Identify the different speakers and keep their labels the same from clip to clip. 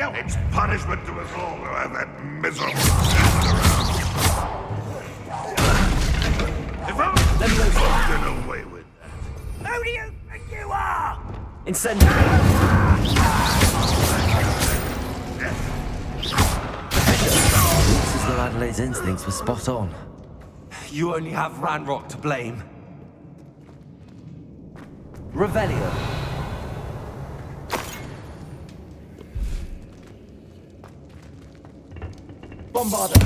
Speaker 1: No, it's punishment to us all to have that miserable demon around. If only let me get away with that.
Speaker 2: Who do you think you are?
Speaker 3: Incendiary. Looks as though Adelaide's instincts were spot on.
Speaker 4: You only have Ranrock to blame.
Speaker 3: Revelio. Bombarda.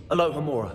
Speaker 3: Alohomora.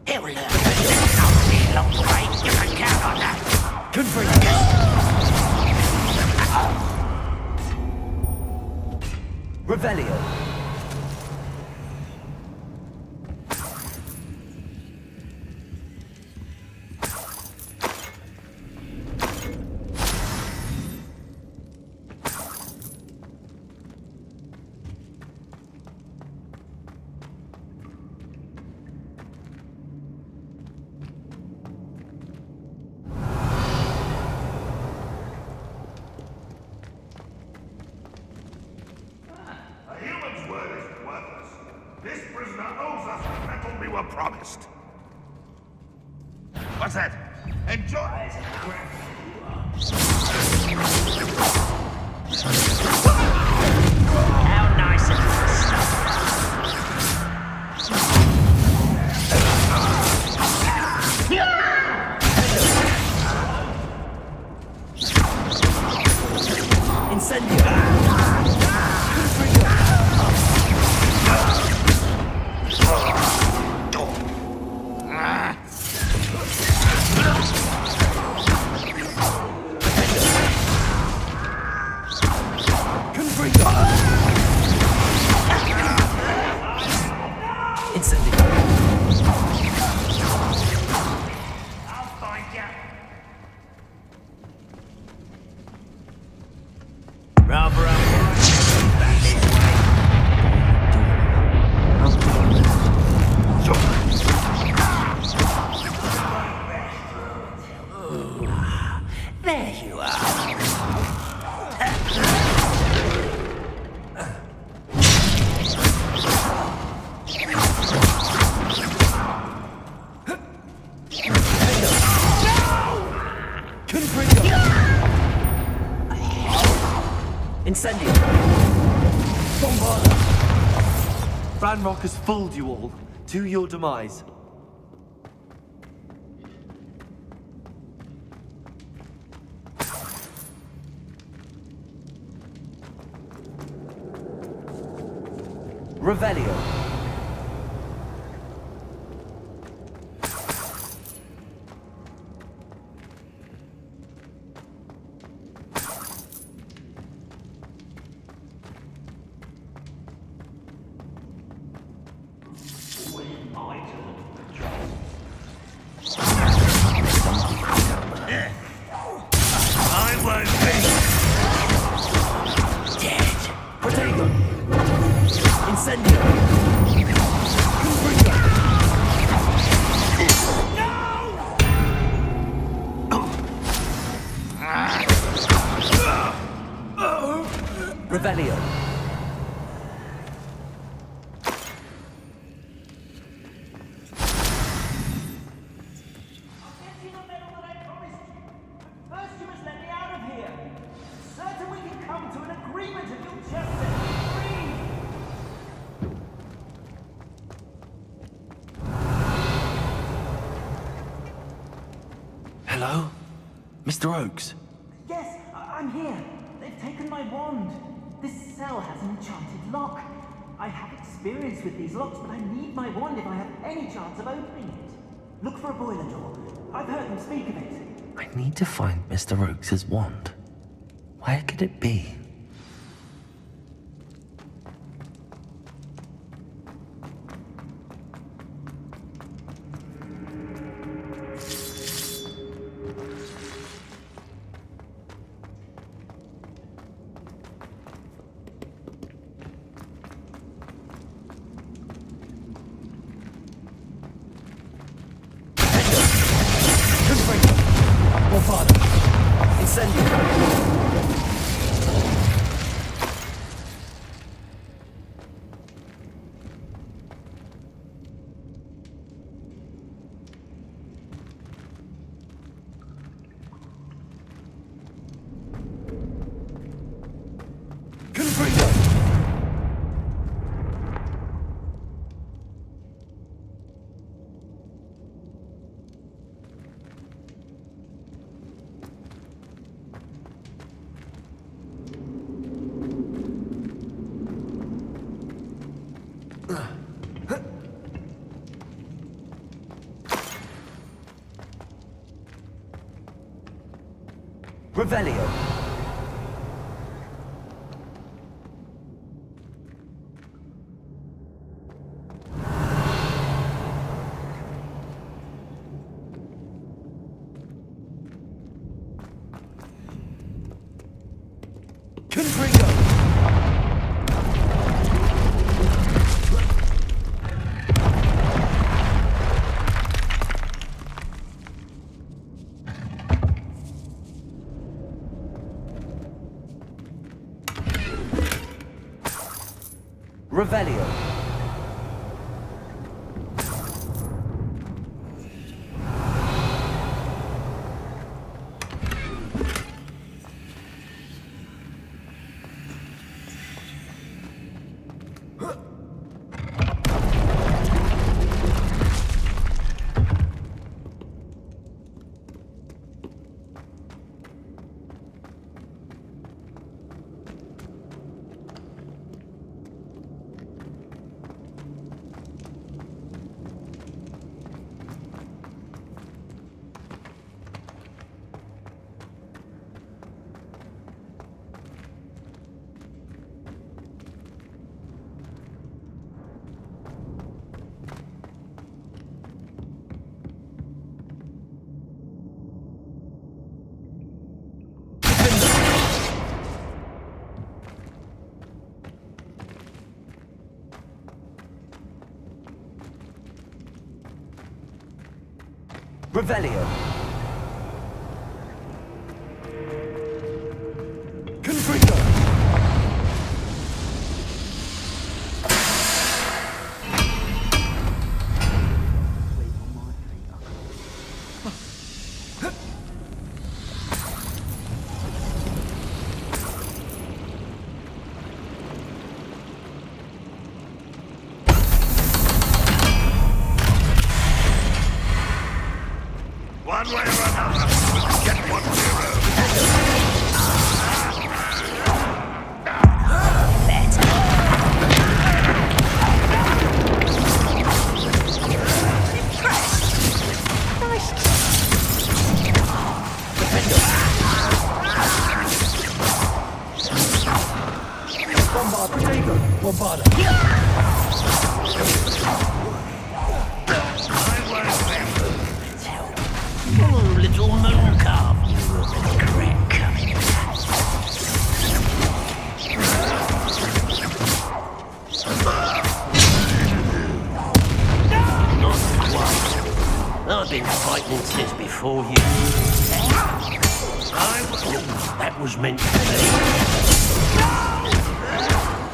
Speaker 2: He'll learn not to be along the way. You can count on that.
Speaker 3: Revelio.
Speaker 1: This prisoner owes us the metal we were promised. What's that? Enjoy.
Speaker 2: How nice it
Speaker 3: Incendio. Incendio.
Speaker 2: I'll find you. Rather back this way. There you are.
Speaker 3: Incendio. Bombarda.
Speaker 4: Ranrock has fooled you all to your demise.
Speaker 3: Revelio. Revelio. Hello? Mr. Oakes?
Speaker 5: Yes, I'm here. They've taken my wand. This cell has an enchanted lock. I have experience with these locks, but I need my wand if I have any chance of opening it. Look for a boiler door. I've heard them speak of it.
Speaker 3: I need to find Mr. Oakes' wand. Where could it be? Revelio. Revelio. Revelio. Confringo.
Speaker 1: One way or another, we'll get what we're owed.
Speaker 2: Oh, little moon calf, you will regret coming back. Not quite. I've been fighting since before you. That was meant to be.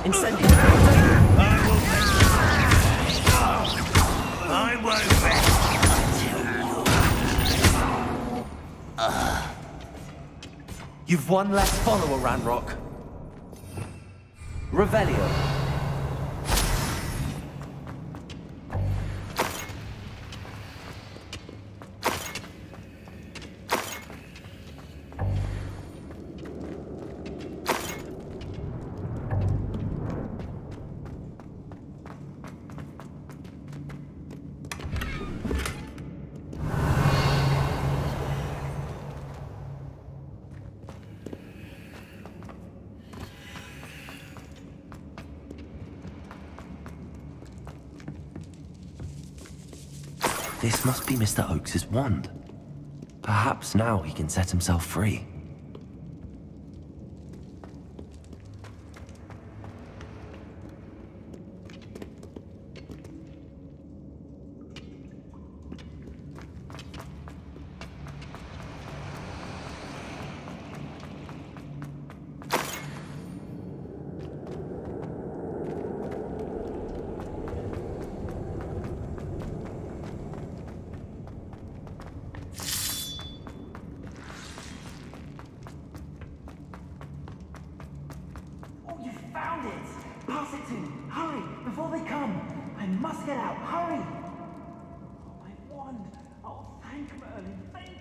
Speaker 3: Incendio!
Speaker 2: I won't rest until
Speaker 4: You've one less follower, Ranrock. Revelio.
Speaker 3: This must be Mr. Oakes's wand. Perhaps now he can set himself free.
Speaker 5: Found it! Pass it to me! Hurry! Before they come! I must get out! Hurry! Oh, my wand! Oh, thank Merlin! Thank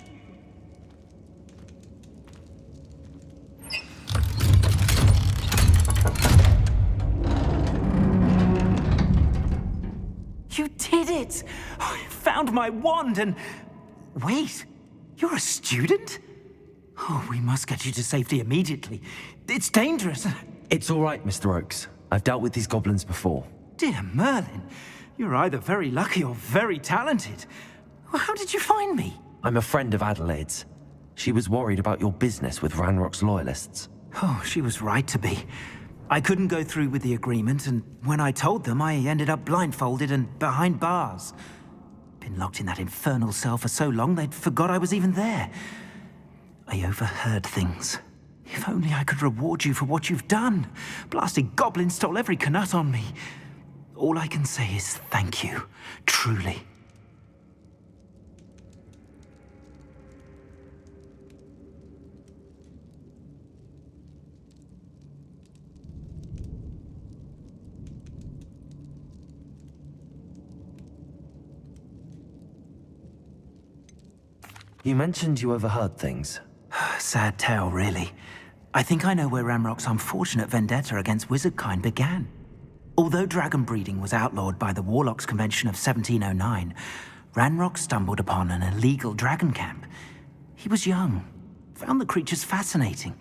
Speaker 5: you! You did it! I found my wand and... Wait! You're a student? Oh, we must get you to safety immediately. It's dangerous.
Speaker 3: It's all right, Mr. Oakes. I've dealt with these goblins before.
Speaker 5: Dear Merlin, you're either very lucky or very talented. Well, how did you find me?
Speaker 3: I'm a friend of Adelaide's. She was worried about your business with Ranrock's loyalists.
Speaker 5: Oh, she was right to be. I couldn't go through with the agreement, and when I told them, I ended up blindfolded and behind bars. Been locked in that infernal cell for so long, they'd forgot I was even there. I overheard things. If only I could reward you for what you've done. Blasted goblins stole every Knut on me. All I can say is thank you, truly.
Speaker 3: You mentioned you overheard things.
Speaker 5: Sad tale, really. I think I know where Ranrock's unfortunate vendetta against wizardkind began. Although dragon breeding was outlawed by the Warlocks Convention of 1709, Ranrock stumbled upon an illegal dragon camp. He was young, found the creatures fascinating.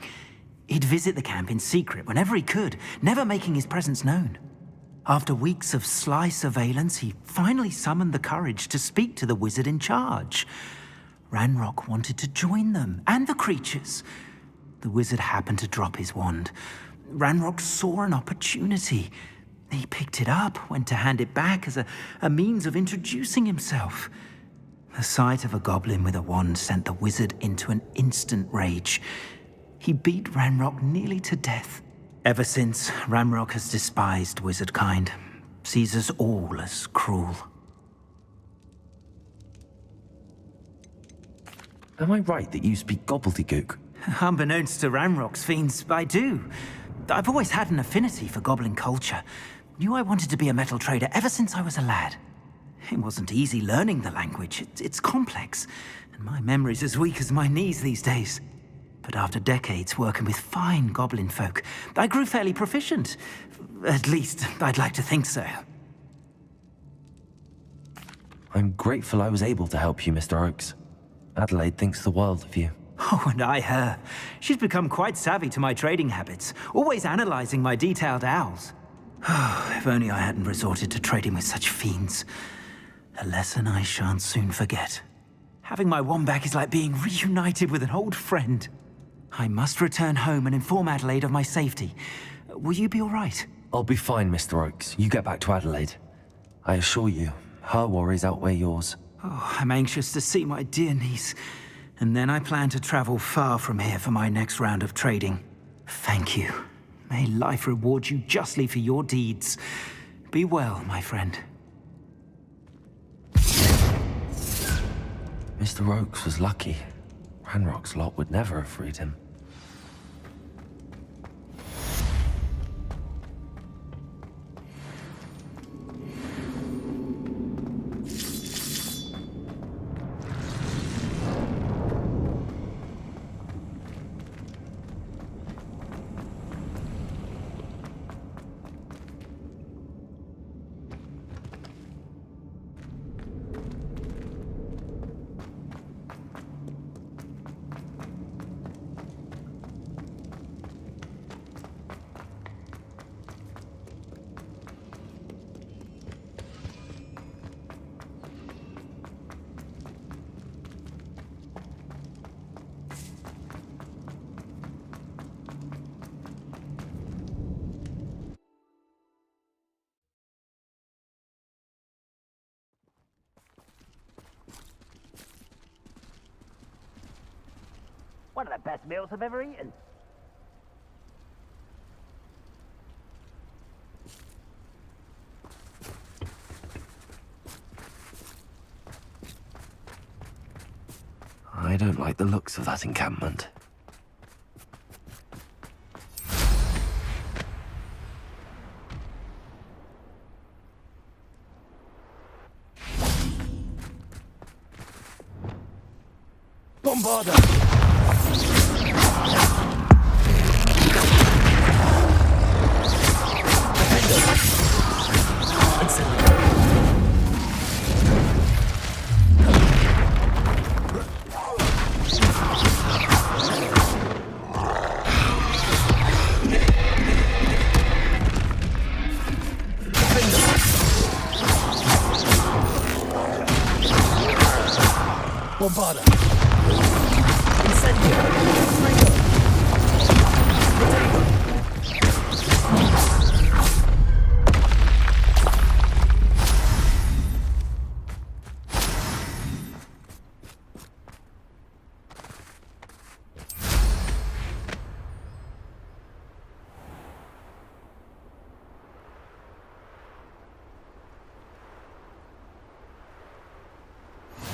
Speaker 5: He'd visit the camp in secret whenever he could, never making his presence known. After weeks of sly surveillance, he finally summoned the courage to speak to the wizard in charge. Ranrock wanted to join them, and the creatures. The wizard happened to drop his wand. Ranrock saw an opportunity. He picked it up, went to hand it back as a means of introducing himself. The sight of a goblin with a wand sent the wizard into an instant rage. He beat Ranrock nearly to death. Ever since, Ranrock has despised wizardkind, sees us all as cruel.
Speaker 3: Am I right that you speak gobbledygook?
Speaker 5: Unbeknownst to Ranrock's fiends, I do. I've always had an affinity for goblin culture. Knew I wanted to be a metal trader ever since I was a lad. It wasn't easy learning the language. It's complex, and my memory's as weak as my knees these days. But after decades working with fine goblin folk, I grew fairly proficient. At least, I'd like to think so.
Speaker 3: I'm grateful I was able to help you, Mr. Oakes. Adelaide thinks the world of you.
Speaker 5: Oh, and I her. She's become quite savvy to my trading habits, always analyzing my detailed owls. If only I hadn't resorted to trading with such fiends. A lesson I shan't soon forget. Having my wand back is like being reunited with an old friend. I must return home and inform Adelaide of my safety. Will you be all right?
Speaker 3: I'll be fine, Mr. Oakes. You get back to Adelaide. I assure you, her worries outweigh yours.
Speaker 5: Oh, I'm anxious to see my dear niece. And then I plan to travel far from here for my next round of trading. Thank you, May life reward you justly for your deeds. Be well, my friend.
Speaker 3: Mr. Oakes was lucky. Ranrock's lot would never have freed him.
Speaker 2: One of the best meals I've ever eaten.
Speaker 3: I don't like the looks of that encampment. Bombarder! Bombarder!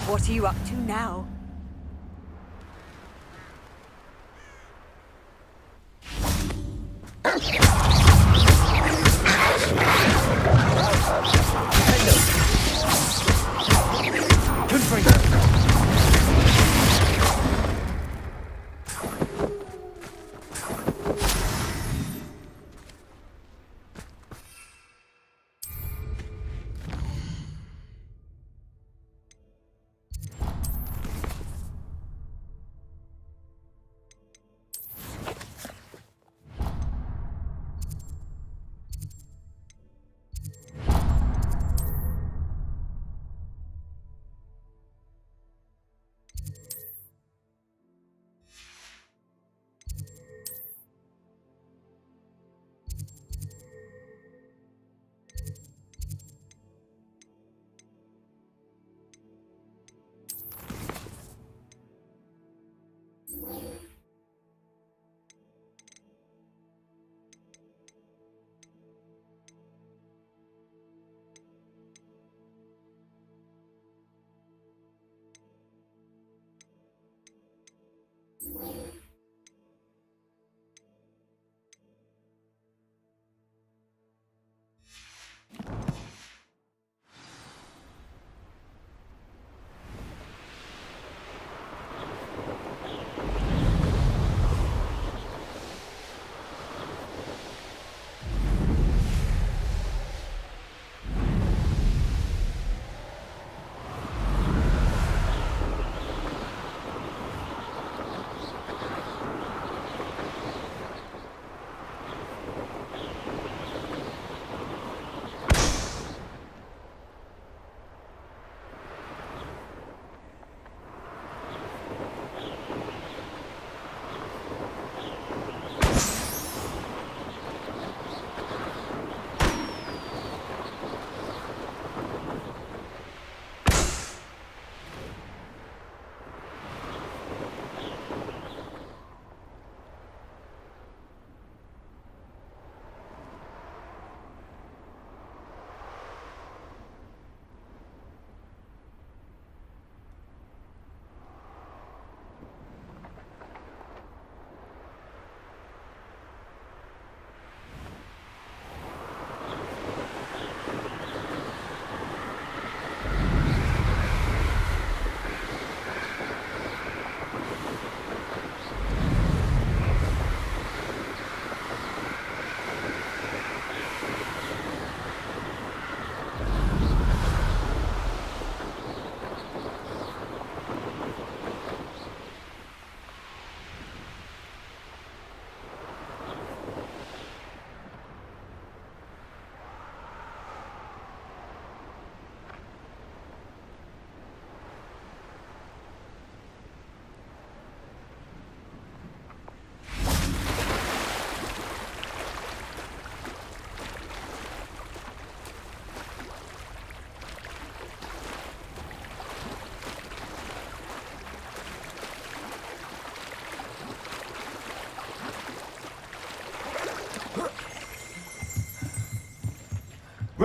Speaker 6: What are you up to now?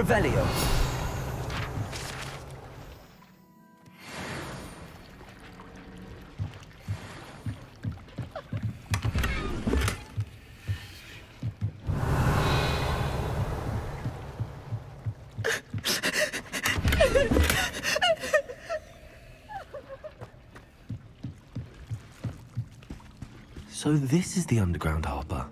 Speaker 3: Revelio. So this is the underground harbor.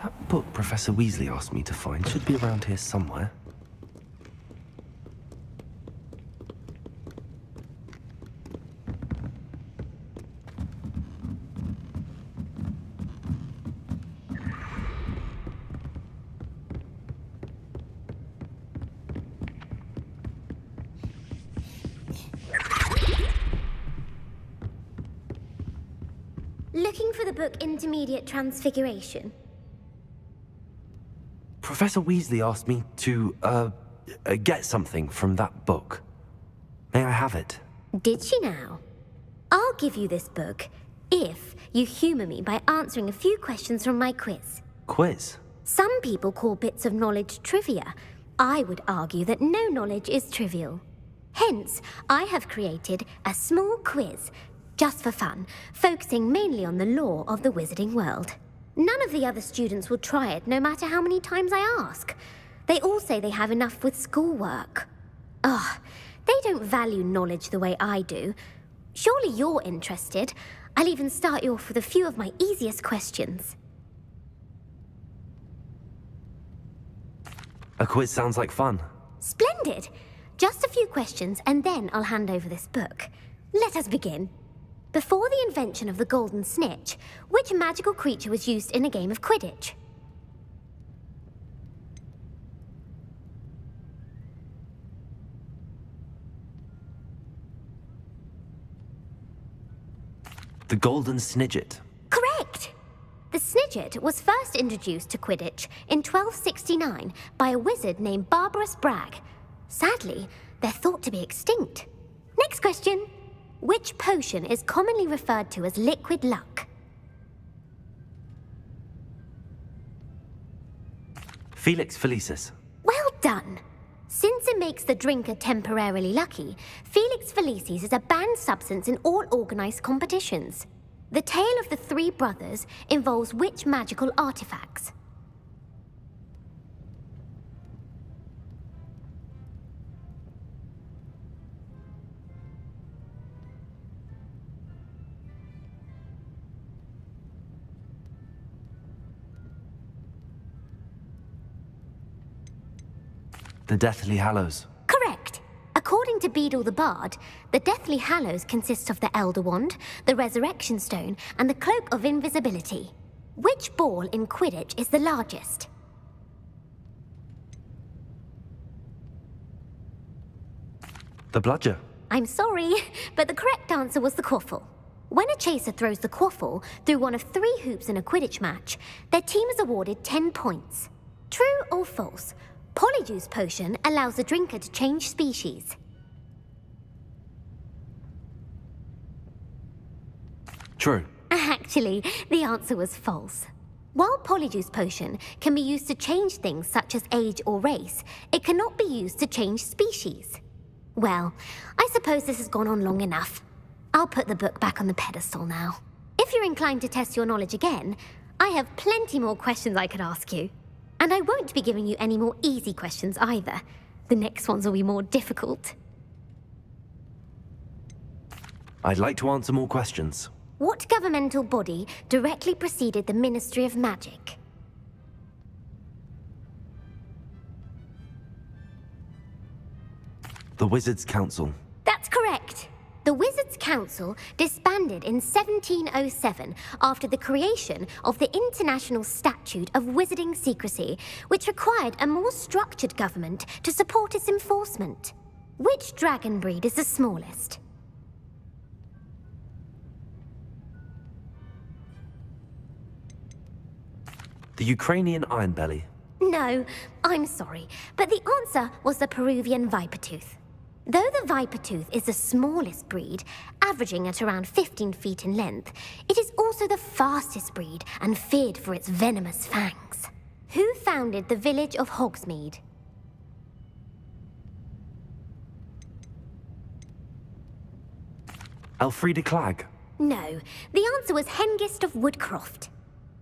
Speaker 3: That book Professor Weasley asked me to find should be around here somewhere.
Speaker 7: Looking for the book Intermediate Transfiguration?
Speaker 3: Professor Weasley asked me to, get something from that book. May I have it?
Speaker 7: Did she now? I'll give you this book if you humour me by answering a few questions from my quiz.
Speaker 3: Quiz?
Speaker 7: Some people call bits of knowledge trivia. I would argue that no knowledge is trivial. Hence, I have created a small quiz, just for fun, focusing mainly on the lore of the wizarding world. None of the other students will try it, no matter how many times I ask. They all say they have enough with schoolwork. Ugh, they don't value knowledge the way I do. Surely you're interested. I'll even start you off with a few of my easiest questions.
Speaker 3: A quiz sounds like fun.
Speaker 7: Splendid! Just a few questions, and then I'll hand over this book. Let us begin. Before the invention of the golden snitch, which magical creature was used in a game of Quidditch?
Speaker 3: The golden snidget.
Speaker 7: Correct! The snidget was first introduced to Quidditch in 1269 by a wizard named Barbarous Bragg. Sadly, they're thought to be extinct. Next question. Which potion is commonly referred to as liquid luck?
Speaker 3: Felix Felicis.
Speaker 7: Well done! Since it makes the drinker temporarily lucky, Felix Felicis is a banned substance in all organized competitions. The tale of the three brothers involves which magical artifacts?
Speaker 3: The Deathly Hallows.
Speaker 7: Correct. According to Beedle the Bard, the Deathly Hallows consists of the Elder Wand, the Resurrection Stone, and the Cloak of Invisibility. Which ball in Quidditch is the largest?
Speaker 3: The Bludger.
Speaker 7: I'm sorry, but the correct answer was the Quaffle. When a chaser throws the Quaffle through one of 3 hoops in a Quidditch match, their team is awarded 10 points. True or false? Polyjuice potion allows the drinker to change species.
Speaker 3: true.
Speaker 7: Actually, the answer was false. While Polyjuice Potion can be used to change things such as age or race, it cannot be used to change species. Well, I suppose this has gone on long enough. I'll put the book back on the pedestal now. If you're inclined to test your knowledge again, I have plenty more questions I could ask you. And I won't be giving you any more easy questions either. The next ones will be more difficult.
Speaker 3: I'd like to answer more questions.
Speaker 7: What governmental body directly preceded the Ministry of Magic?
Speaker 3: The Wizards' Council.
Speaker 7: That's correct. The Wizards' Council disbanded in 1707 after the creation of the International Statute of Wizarding Secrecy, which required a more structured government to support its enforcement. Which dragon breed is the smallest?
Speaker 3: The Ukrainian Ironbelly.
Speaker 7: No, I'm sorry, but the answer was the Peruvian Vipertooth. Though the Vipertooth is the smallest breed, averaging at around 15 feet in length, it is also the fastest breed and feared for its venomous fangs. Who founded the village of Hogsmeade?
Speaker 3: Elfrida Clegg.
Speaker 7: No, the answer was Hengist of Woodcroft.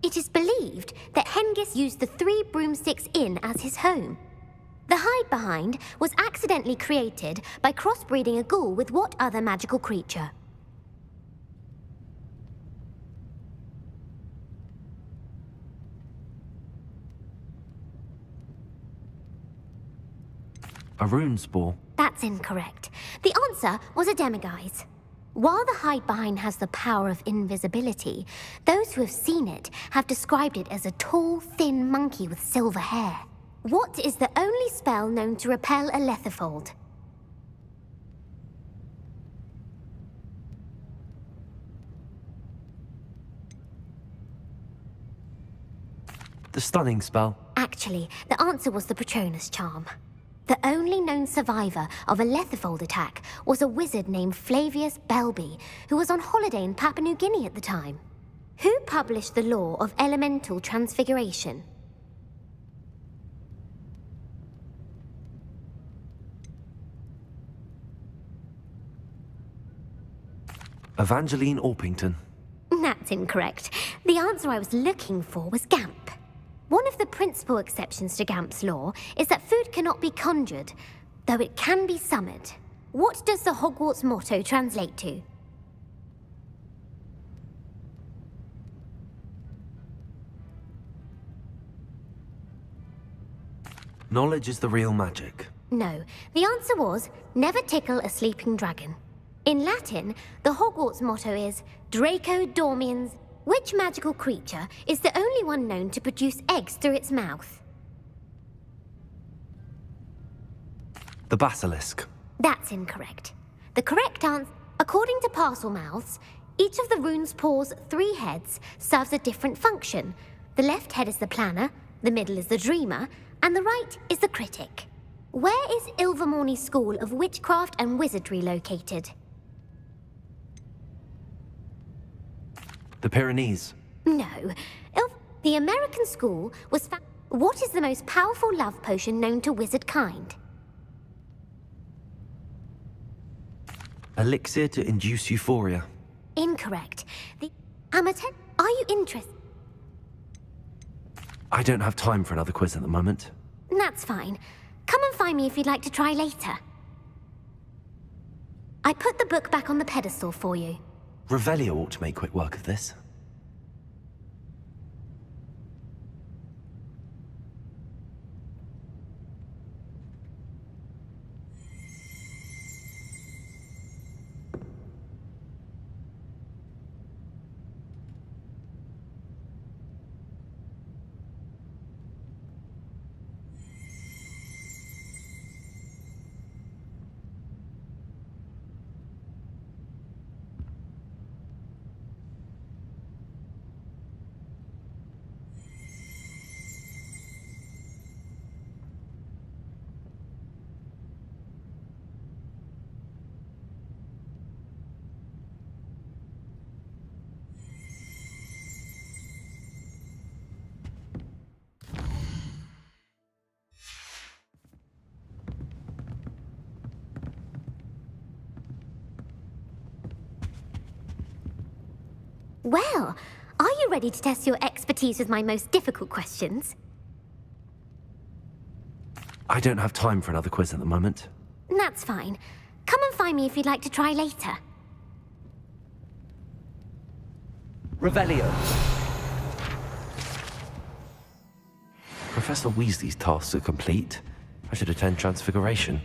Speaker 7: It is believed that Hengist used the Three Broomsticks Inn as his home. The hide-behind was accidentally created by crossbreeding a ghoul with what other magical creature?
Speaker 3: A rune spore.
Speaker 7: That's incorrect. The answer was a demiguise. While the hide-behind has the power of invisibility, those who have seen it have described it as a tall, thin monkey with silver hair. What is the only spell known to repel a lethifold?
Speaker 3: The stunning spell.
Speaker 7: Actually, the answer was the Patronus charm. The only known survivor of a lethifold attack was a wizard named Flavius Belby, who was on holiday in Papua New Guinea at the time. Who published the law of elemental transfiguration?
Speaker 3: Evangeline Orpington.
Speaker 7: That's incorrect. The answer I was looking for was Gamp. One of the principal exceptions to Gamp's law is that food cannot be conjured, though it can be summoned. What does the Hogwarts motto translate to?
Speaker 3: Knowledge is the real magic.
Speaker 7: No, the answer was, never tickle a sleeping dragon. In Latin, the Hogwarts motto is Draco Dormiens. Which magical creature is the only one known to produce eggs through its mouth?
Speaker 3: The basilisk.
Speaker 7: That's incorrect. The correct answer, according to Parselmouths, each of the rune's paws' 3 heads serves a different function. The left head is the planner, the middle is the dreamer, and the right is the critic. Where is Ilvermorny School of Witchcraft and Wizardry located?
Speaker 3: The Pyrenees.
Speaker 7: No. The American school was What is the most powerful love potion known to wizard kind?
Speaker 3: Elixir to induce euphoria.
Speaker 7: Incorrect. The Amateur. Are you interested?
Speaker 3: I don't have time for another quiz at the moment.
Speaker 7: That's fine. Come and find me if you'd like to try later. I put the book back on the pedestal for you.
Speaker 3: Revelio ought to make quick work of this.
Speaker 7: Well, are you ready to test your expertise with my most difficult questions?
Speaker 3: I don't have time for another quiz at the moment.
Speaker 7: That's fine. Come and find me if you'd like to try later.
Speaker 4: Revelio.
Speaker 3: Professor Weasley's tasks are complete. I should attend Transfiguration.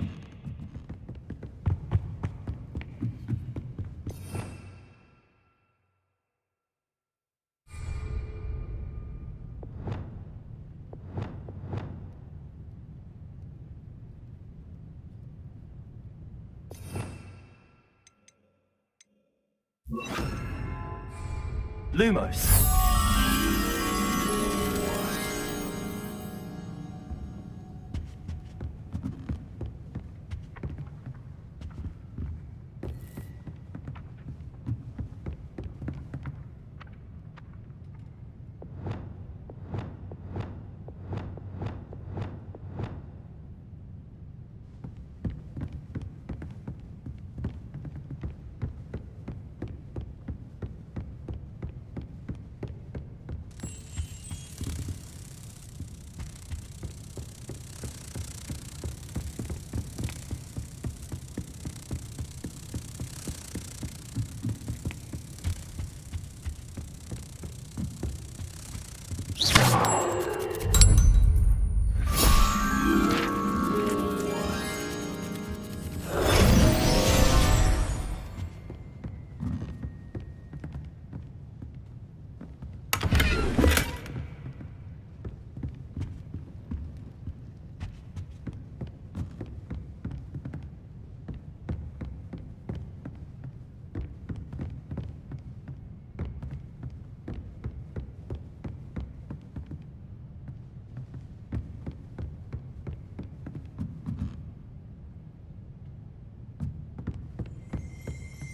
Speaker 4: Lumos.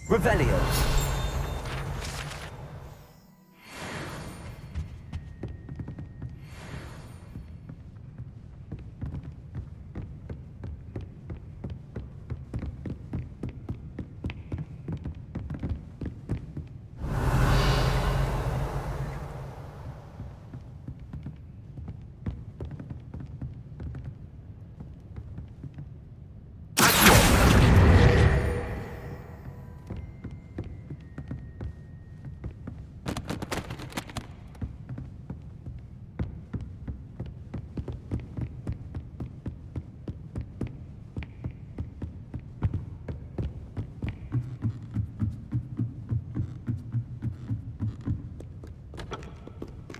Speaker 4: Revelio.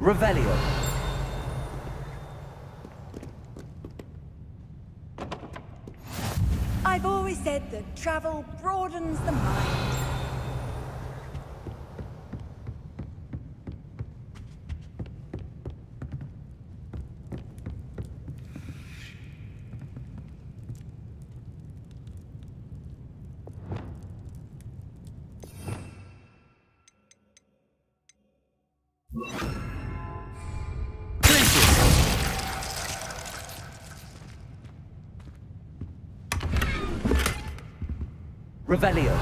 Speaker 4: Revelio.
Speaker 6: I've always said that travel broadens the mind.
Speaker 4: Revelio.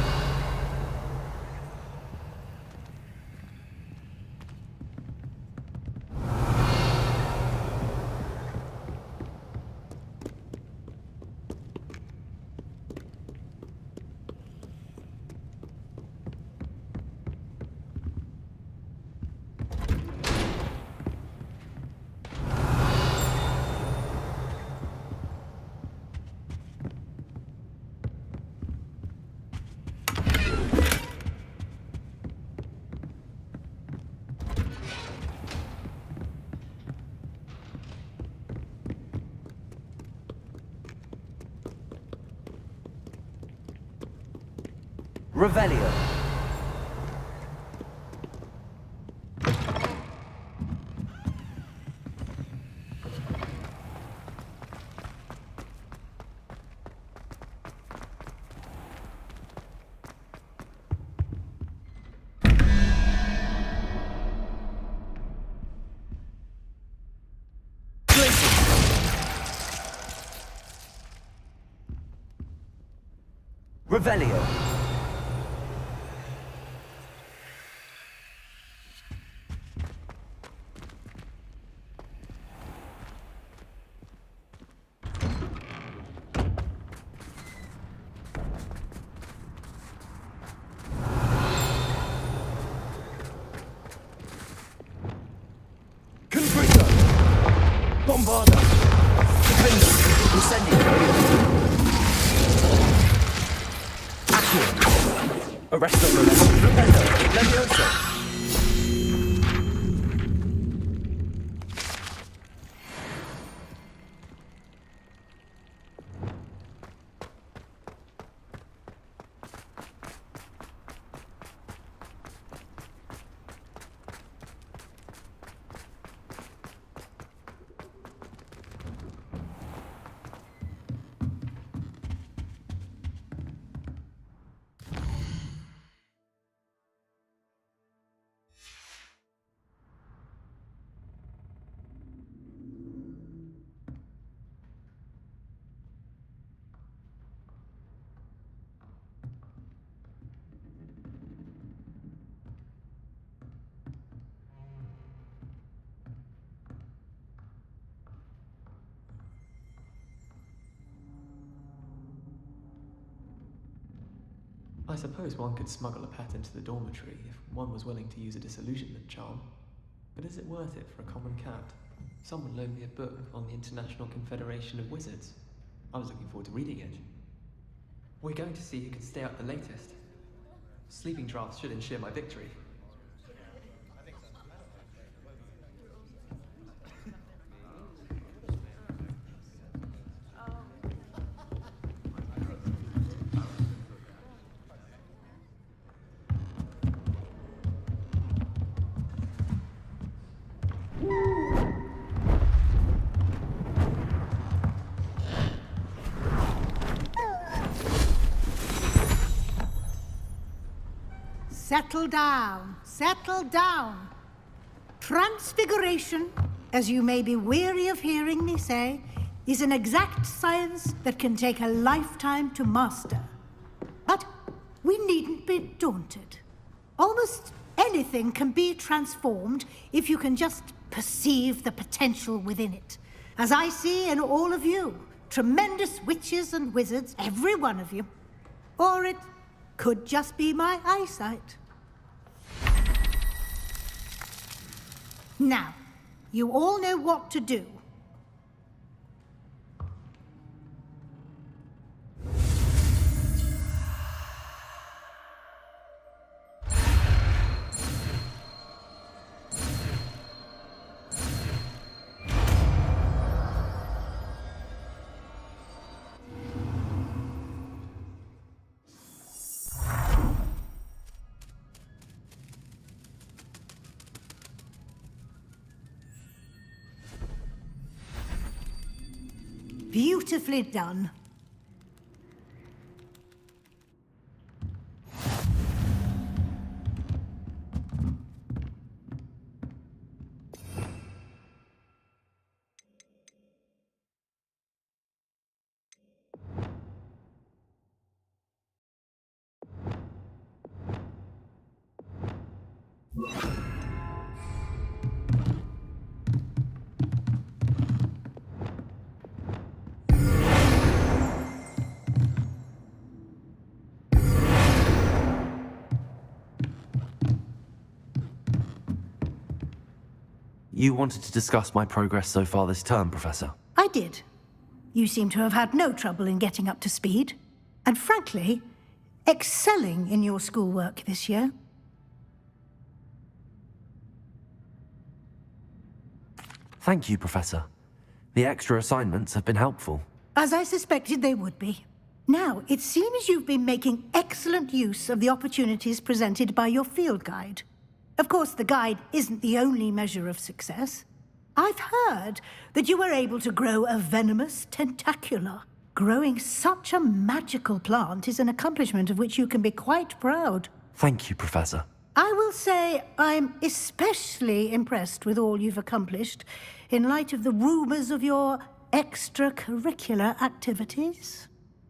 Speaker 4: Revelio. Revelio.
Speaker 3: Bombarda! Defender! Incendio! Accio! Arresto Rependo! Levioso!
Speaker 8: I suppose one could smuggle a pet into the dormitory if one was willing to use a disillusionment charm. But is it worth it for a common cat? Someone loaned me a book on the International Confederation of Wizards. I was looking forward to reading it. We're going to see who can stay up the latest. Sleeping drafts should ensure my victory.
Speaker 9: Settle down, settle down. Transfiguration, as you may be weary of hearing me say, is an exact science that can take a lifetime to master. But we needn't be daunted. Almost anything can be transformed if you can just perceive the potential within it. As I see in all of you, tremendous witches and wizards, every one of you. Or it could just be my eyesight. Now, you all know what to do. Beautifully done.
Speaker 3: You wanted to discuss my progress so far this term, Professor?
Speaker 9: I did. You seem to have had no trouble in getting up to speed. And frankly, excelling in your schoolwork this year.
Speaker 3: Thank you, Professor. The extra assignments have been helpful.
Speaker 9: As I suspected they would be. Now, it seems you've been making excellent use of the opportunities presented by your field guide. Of course, the guide isn't the only measure of success. I've heard that you were able to grow a venomous tentacula. Growing such a magical plant is an accomplishment of which you can be quite proud.
Speaker 3: Thank you, Professor.
Speaker 9: I will say I'm especially impressed with all you've accomplished in light of the rumors of your extracurricular activities.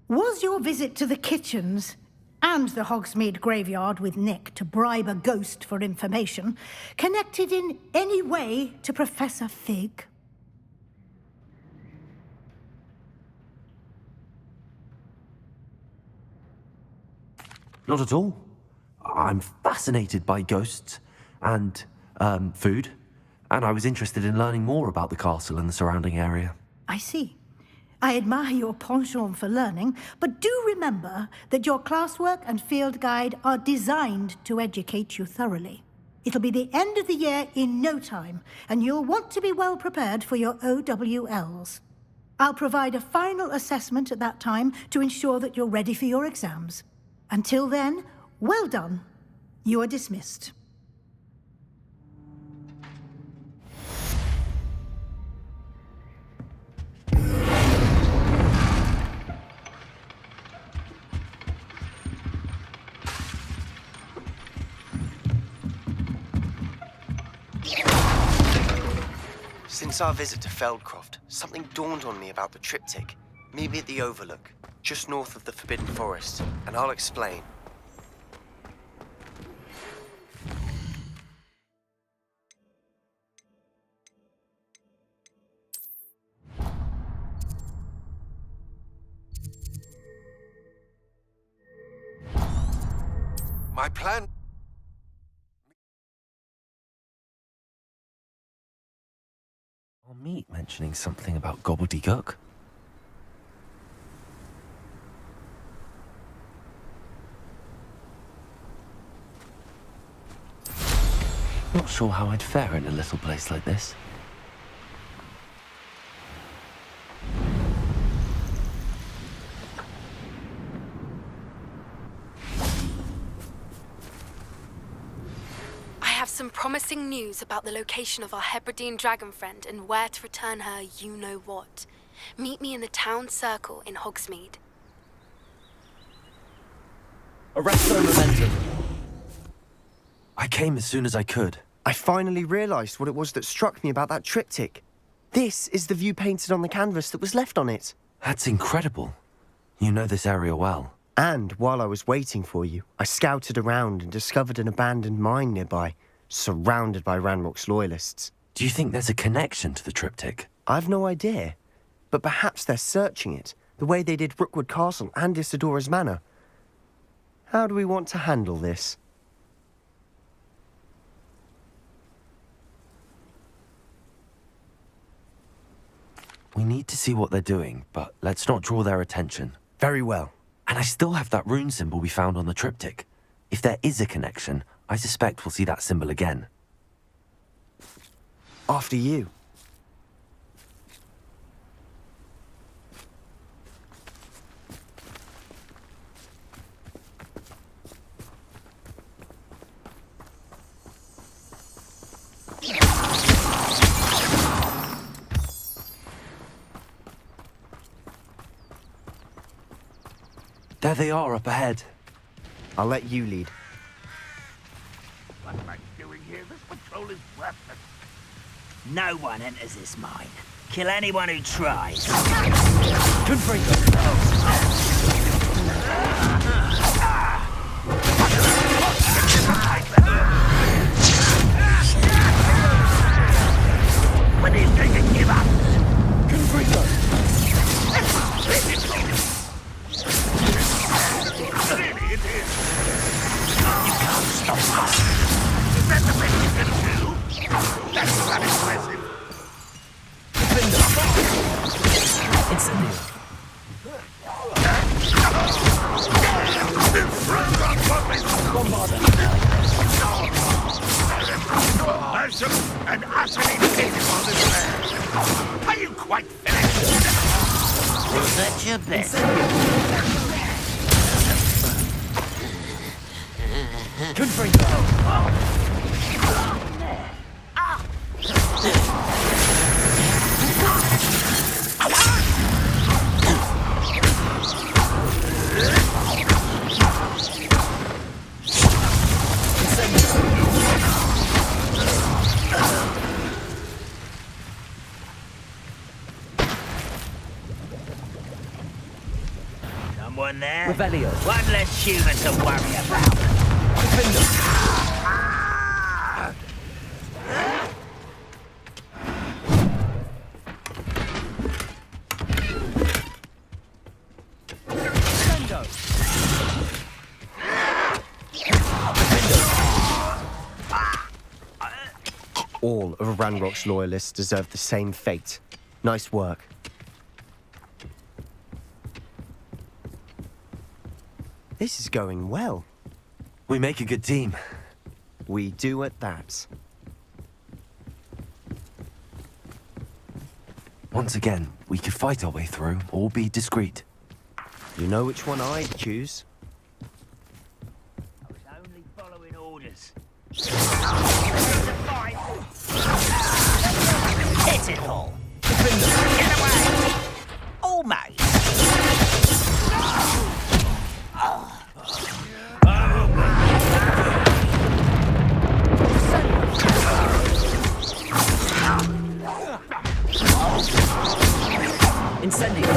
Speaker 9: Was your visit to the kitchens and the Hogsmeade graveyard with Nick to bribe a ghost for information connected in any way to Professor Fig?
Speaker 3: Not at all. I'm fascinated by ghosts and food, and I was interested in learning more about the castle and the surrounding area.
Speaker 9: I see. I admire your penchant for learning, but do remember that your classwork and field guide are designed to educate you thoroughly. It'll be the end of the year in no time, and you'll want to be well prepared for your OWLs. I'll provide a final assessment at that time to ensure that you're ready for your exams. Until then, well done. You are dismissed.
Speaker 10: Since our visit to Feldcroft, something dawned on me about the triptych. Meet me at the Overlook, just north of the Forbidden Forest, and I'll explain. My plan...
Speaker 3: Or Meat mentioning something about gobbledygook. Not sure how I'd fare in a little place like this.
Speaker 11: Some promising news about the location of our Hebridean dragon friend and where to return her you-know-what. Meet me in the town circle in Hogsmeade.
Speaker 3: Arresto momentum. I came as soon as I could.
Speaker 10: I finally realized what it was that struck me about that triptych. This is the view painted on the canvas that was left on it.
Speaker 3: That's incredible. You know this area well.
Speaker 10: And while I was waiting for you, I scouted around and discovered an abandoned mine nearby, surrounded by Ranrock's loyalists.
Speaker 3: Do you think there's a connection to the triptych?
Speaker 10: I've no idea, but perhaps they're searching it, the way they did Rookwood Castle and Isidora's Manor. How do we want to handle this?
Speaker 3: We need to see what they're doing, but let's not draw their attention.
Speaker 10: Very well.
Speaker 3: And I still have that rune symbol we found on the triptych. If there is a connection, I suspect we'll see that symbol again.
Speaker 10: After you.
Speaker 3: There they are up ahead.
Speaker 10: I'll let you lead.
Speaker 1: What am I doing here? This patrol is worthless.
Speaker 2: No one enters this mine. Kill anyone who tries.
Speaker 1: When he's taking give up. Really, it is. You can't stop us. Is that the best you can do? That's not impressive.
Speaker 2: Incendio.
Speaker 1: Merciful and utterly pitiful this man. Are you quite finished?
Speaker 2: Was that your best? Someone there?
Speaker 3: Revelio.
Speaker 2: One less human to worry about.
Speaker 10: All All of Ranrock's loyalists deserve the same fate. Nice work. This is going well.
Speaker 3: We make a good team.
Speaker 10: We do at that.
Speaker 3: Once again, we could fight our way through, or be discreet.
Speaker 10: You know which one I'd choose.
Speaker 2: I was only following orders. Hit it all! Get away! Almost!
Speaker 5: Incendio!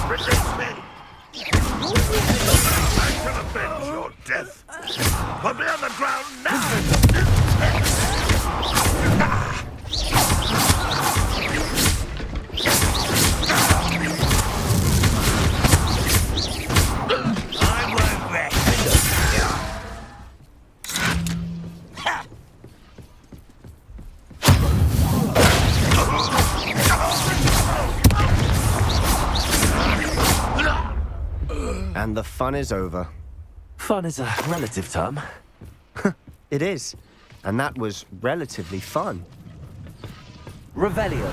Speaker 1: Release me! I shall avenge your death! Put me on the ground now!
Speaker 2: I won't rest.
Speaker 10: And the fun is over.
Speaker 3: Fun is a relative term.
Speaker 10: It is. And that was relatively fun.
Speaker 3: Revelio.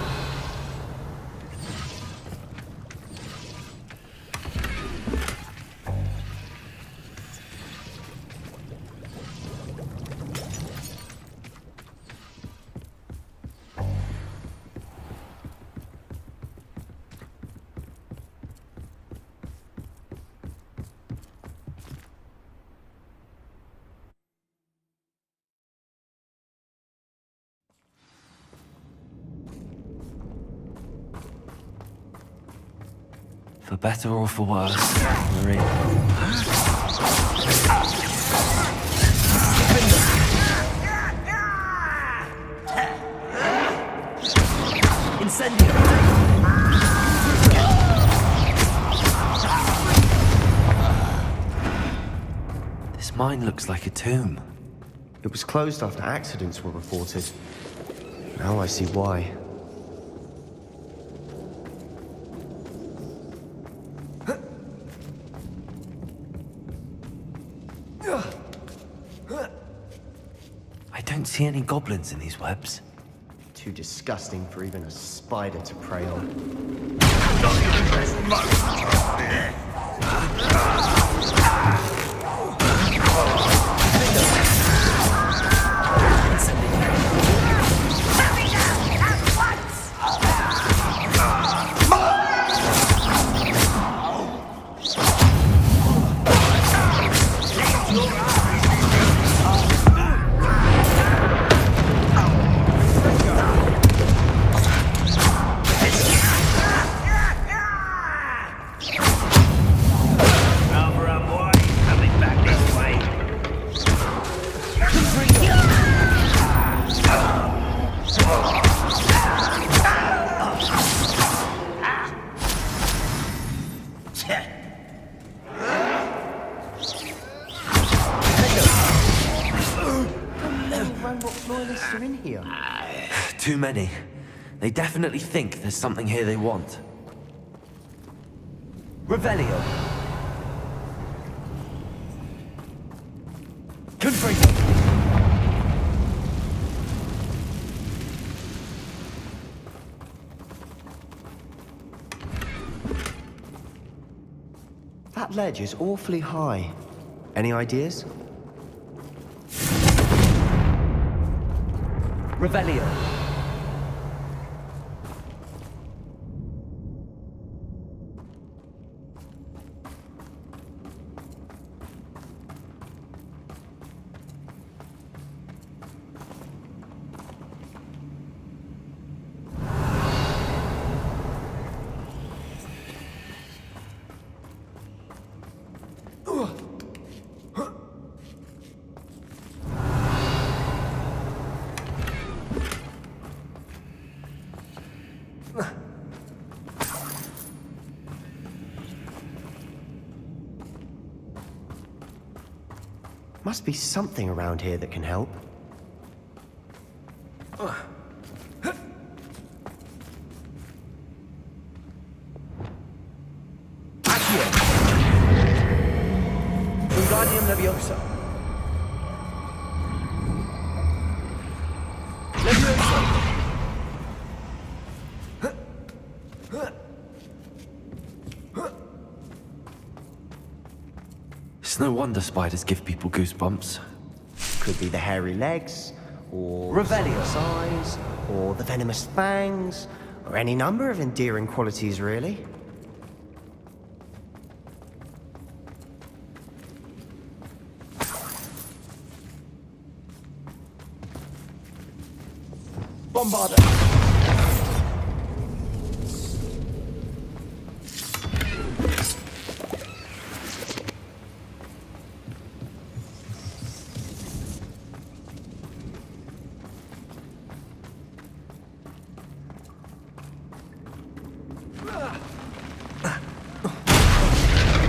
Speaker 3: For better or for worse, we're in.
Speaker 5: Incendio!
Speaker 3: This mine looks like a tomb.
Speaker 10: It was closed after accidents were reported. Now I see why.
Speaker 3: I don't see any goblins in these webs.
Speaker 10: Too disgusting for even a spider to prey on. Loyalists are in here.
Speaker 3: Too many. They definitely think there's something here they want. Revelio. Confringo.
Speaker 10: That ledge is awfully high. Any ideas?
Speaker 3: Revelio.
Speaker 10: Must be something around here that can help.
Speaker 4: Wingardium Leviosa. Leviosa.
Speaker 3: It's no wonder spiders give people goosebumps.
Speaker 10: Could be the hairy legs, or
Speaker 4: Revelio.
Speaker 10: size, or the venomous fangs, or any number of endearing qualities, really.
Speaker 4: Bombarder.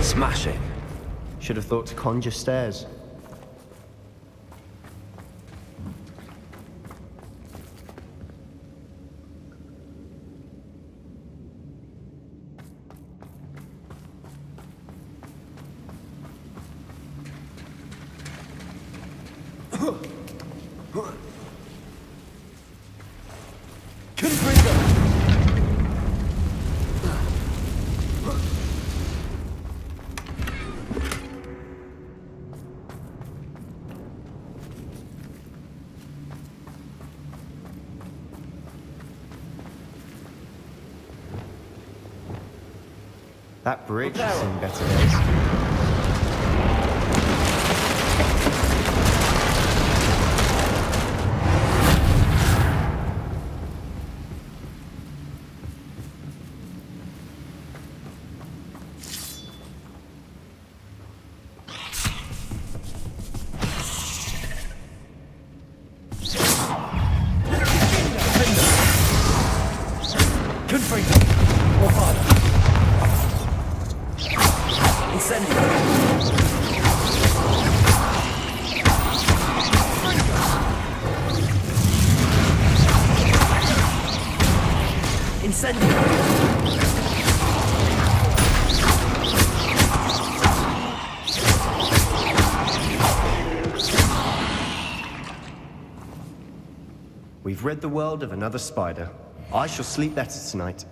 Speaker 3: Smashing.
Speaker 10: Should have thought to conjure stairs. That bridge has seen better days. We've rid the world of another spider. I shall sleep better tonight.